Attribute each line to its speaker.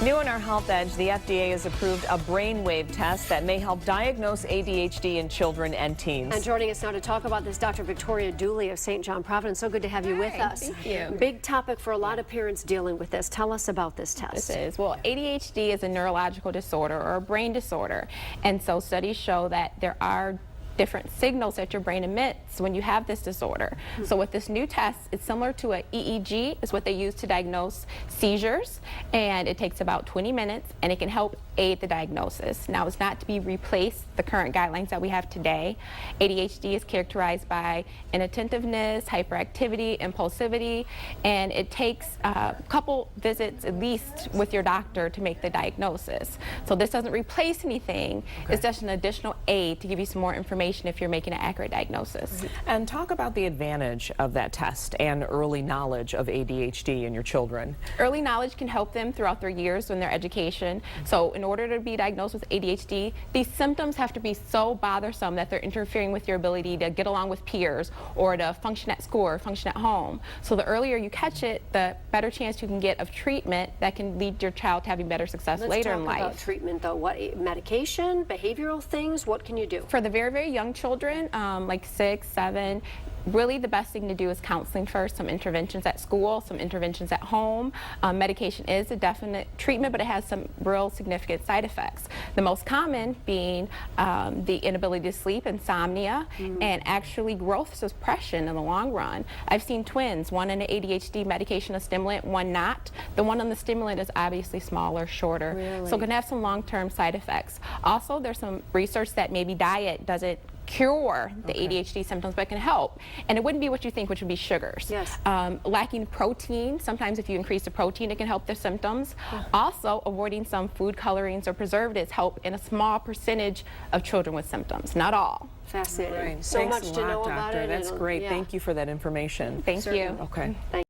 Speaker 1: New in our Health Edge, the FDA has approved a brainwave test that may help diagnose ADHD in children and teens.
Speaker 2: And joining us now to talk about this, Dr. Victoria Dooley of St. John Providence. So good to have you with us.
Speaker 3: Thank you.
Speaker 2: Big topic for a lot of parents dealing with this. Tell us about this test.
Speaker 3: Well, ADHD is a neurological disorder or a brain disorder. And so studies show that there are different signals that your brain emits when you have this disorder. So with this new test, it's similar to an EEG, is what they use to diagnose seizures, and it takes about 20 minutes, and it can help aid the diagnosis. Now, it's not to be replaced the current guidelines that we have today. ADHD is characterized by inattentiveness, hyperactivity, impulsivity, and it takes a couple visits at least with your doctor to make the diagnosis. So this doesn't replace anything. It's just an additional aid to give you some more information if you're making an accurate diagnosis.
Speaker 1: And talk about the advantage of that test and early knowledge of ADHD in your children.
Speaker 3: Early knowledge can help them throughout their years in their education. So in order to be diagnosed with ADHD, these symptoms have to be so bothersome that they're interfering with your ability to get along with peers or to function at school or function at home. So the earlier you catch it, the better chance you can get of treatment that can lead your child to having better success later in life.
Speaker 2: Let's talk about treatment though. What medication, behavioral things, what can you do?
Speaker 3: For the very, very young children, like 6, 7, really the best thing to do is counseling first, some interventions at school, some interventions at home. Medication is a definite treatment, but it has some real significant side effects. The most common being the inability to sleep, insomnia, and actually growth suppression in the long run. I've seen twins, one on an ADHD medication, a stimulant, one not. The one on the stimulant is obviously smaller, shorter, so it can have some long-term side effects. Also, there's some research that maybe diet doesn't cure the ADHD symptoms, but can help. And it wouldn't be what you think, which would be sugars.
Speaker 2: Yes.
Speaker 3: Lacking protein, sometimes if you increase the protein, it can help the symptoms. Also, avoiding some food colorings or preservatives help in a small percentage of children with symptoms, not all.
Speaker 2: Fascinating.
Speaker 1: Right.
Speaker 2: So
Speaker 1: Thanks
Speaker 2: much
Speaker 1: a
Speaker 2: to
Speaker 1: lot,
Speaker 2: know
Speaker 1: doctor.
Speaker 2: about it.
Speaker 1: That's great.
Speaker 2: Yeah.
Speaker 1: Thank you for that information.
Speaker 3: Thank you.
Speaker 1: Okay.
Speaker 2: Thank